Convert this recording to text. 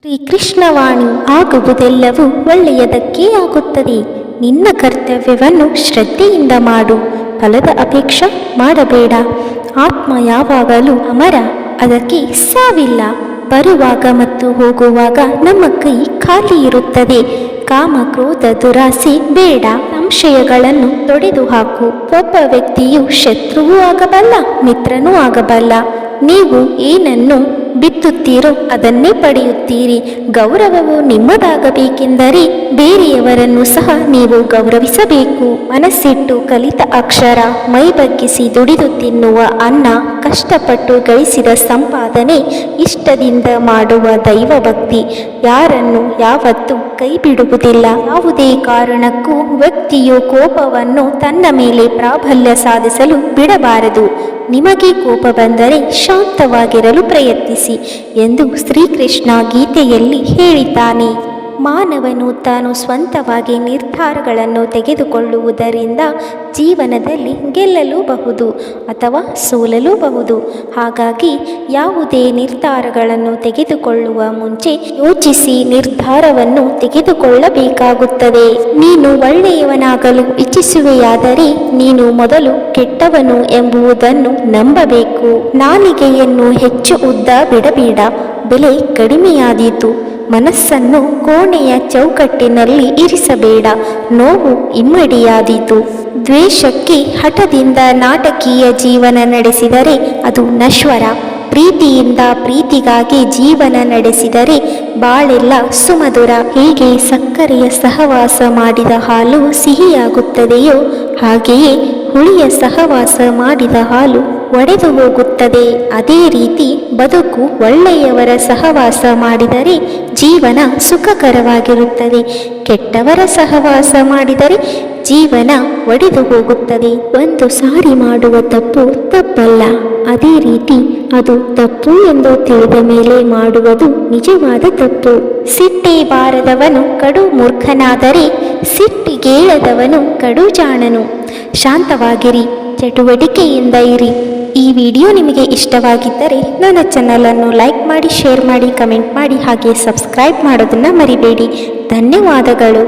ಶ್ರೀಕೃಷ್ಣವಾಣಿ ಆಗುವುದೆಲ್ಲವೂ ಒಳ್ಳೆಯದಕ್ಕೇ ಆಗುತ್ತದೆ. ನಿನ್ನ ಕರ್ತವ್ಯವನ್ನು ಶ್ರದ್ಧೆಯಿಂದ ಮಾಡು, ಫಲದ ಅಪೇಕ್ಷೆ ಮಾಡಬೇಡ. ಆತ್ಮ ಯಾವಾಗಲೂ ಅಮರ, ಅದಕ್ಕೆ ಸಾವಿಲ್ಲ. ಬರುವಾಗ ಮತ್ತು ಹೋಗುವಾಗ ನಮ್ಮ ಕೈ ಖಾಲಿ ಇರುತ್ತದೆ. ಕಾಮ ಕ್ರೋಧ ದುರಾಸೆ ಬೇಡ. ಸಂಶಯಗಳನ್ನು ತೊಡೆದು ಹಾಕು. ಒಬ್ಬ ವ್ಯಕ್ತಿಯು ಶತ್ರುವೂ ಆಗಬಲ್ಲ, ಮಿತ್ರನೂ ಆಗಬಲ್ಲ. ನೀವು ಏನನ್ನು ಬಿತ್ತುತ್ತೀರೋ ಅದನ್ನೇ ಪಡೆಯುತ್ತೀರಿ. ಗೌರವವು ನಿಮ್ಮದಾಗಬೇಕೆಂದರೆ ಬೇರೆಯವರನ್ನು ಸಹ ನೀವು ಗೌರವಿಸಬೇಕು. ಮನಸ್ಸಿಟ್ಟು ಕಲಿತ ಅಕ್ಷರ, ಮೈ ಬಗ್ಗಿಸಿ ದುಡಿದು ತಿನ್ನುವ ಅನ್ನ, ಕಷ್ಟಪಟ್ಟು ಗಳಿಸಿದ ಸಂಪಾದನೆ, ಇಷ್ಟದಿಂದ ಮಾಡುವ ದೈವಭಕ್ತಿ ಯಾರನ್ನು ಯಾವತ್ತೂ ಕೈ ಬಿಡುವುದಿಲ್ಲ. ಯಾವುದೇ ಕಾರಣಕ್ಕೂ ವ್ಯಕ್ತಿಯು ಕೋಪವನ್ನು ತನ್ನ ಮೇಲೆ ಪ್ರಾಬಲ್ಯ ಸಾಧಿಸಲು ಬಿಡಬಾರದು. ನಿಮಗೆ ಕೋಪ ಬಂದರೆ ಶಾಂತವಾಗಿರಲು ಪ್ರಯತ್ನಿಸಿ ಎಂದು ಶ್ರೀಕೃಷ್ಣ ಗೀತೆಯಲ್ಲಿ ಹೇಳಿದ್ದಾನೆ. ಮಾನವನು ತಾನು ಸ್ವಂತವಾಗಿ ನಿರ್ಧಾರಗಳನ್ನು ತೆಗೆದುಕೊಳ್ಳುವುದರಿಂದ ಜೀವನದಲ್ಲಿ ಗೆಲ್ಲಲೂಬಹುದು ಅಥವಾ ಸೋಲಲೂಬಹುದು. ಹಾಗಾಗಿ ಯಾವುದೇ ನಿರ್ಧಾರಗಳನ್ನು ತೆಗೆದುಕೊಳ್ಳುವ ಮುಂಚೆ ಯೋಚಿಸಿ ನಿರ್ಧಾರವನ್ನು ತೆಗೆದುಕೊಳ್ಳಬೇಕಾಗುತ್ತದೆ. ನೀನು ಒಳ್ಳೆಯವನಾಗಲು ಇಚ್ಛಿಸುವೆಯಾದರೆ ನೀನು ಮೊದಲು ಕೆಟ್ಟವನು ಎಂಬುದನ್ನು ನಂಬಬೇಕು. ನಾಲಿಗೆಯನ್ನು ಹೆಚ್ಚು ಉದ್ದ ಬಿಡಬೇಡ, ಬೆಲೆ ಕಡಿಮೆಯಾದೀತು. ಮನಸ್ಸನ್ನು ಕೋಣೆಯ ಚೌಕಟ್ಟಿನಲ್ಲಿ ಇರಿಸಬೇಡ, ನೋವು ಇಮ್ಮಡಿಯಾದೀತು. ದ್ವೇಷಕ್ಕೆ ಹಠದಿಂದ ನಾಟಕೀಯ ಜೀವನ ನಡೆಸಿದರೆ ಅದು ನಶ್ವರ. ಪ್ರೀತಿಯಿಂದ ಪ್ರೀತಿಗಾಗಿ ಜೀವನ ನಡೆಸಿದರೆ ಬಾಳೆಲ್ಲ ಸುಮಧುರ. ಹೇಗೆ ಸಕ್ಕರೆಯ ಸಹವಾಸ ಮಾಡಿದ ಹಾಲು ಸಿಹಿಯಾಗುತ್ತದೆಯೋ ಹಾಗೆಯೇ ಹುಳಿಯ ಸಹವಾಸ ಮಾಡಿದ ಹಾಲು ಒಡೆದು ಹೋಗುತ್ತದೆ. ಅದೇ ರೀತಿ ಬದುಕು ಒಳ್ಳೆಯವರ ಸಹವಾಸ ಮಾಡಿದರೆ ಜೀವನ ಸುಖಕರವಾಗಿರುತ್ತದೆ. ಕೆಟ್ಟವರ ಸಹವಾಸ ಮಾಡಿದರೆ ಜೀವನ ಒಡೆದು ಹೋಗುತ್ತದೆ. ಒಂದು ಸಾರಿ ಮಾಡುವ ತಪ್ಪು ತಪ್ಪಲ್ಲ, ಅದೇ ರೀತಿ ಅದು ತಪ್ಪು ಎಂದು ತಿಳಿದ ಮೇಲೆ ಮಾಡುವುದು ನಿಜವಾದ ತಪ್ಪು. ಸಿಟ್ಟೇ ಬಾರದವನು ಕಡು ಮೂರ್ಖನಾದರೆ ಸಿಟ್ಟಿಗೇಳದವನು ಕಡು ಜಾಣನು. ಶಾಂತವಾಗಿರಿ, ಚಟುವಟಿಕೆಯಿಂದ ಇರಿ. ಈ ವಿಡಿಯೋ ನಿಮಗೆ ಇಷ್ಟವಾಗಿದ್ದರೆ ನನ್ನ ಚಾನಲನ್ನು ಲೈಕ್ ಮಾಡಿ, ಶೇರ್ ಮಾಡಿ, ಕಮೆಂಟ್ ಮಾಡಿ, ಹಾಗೆ ಸಬ್ಸ್ಕ್ರೈಬ್ ಮಾಡೋದನ್ನು ಮರಿಬೇಡಿ. ಧನ್ಯವಾದಗಳು.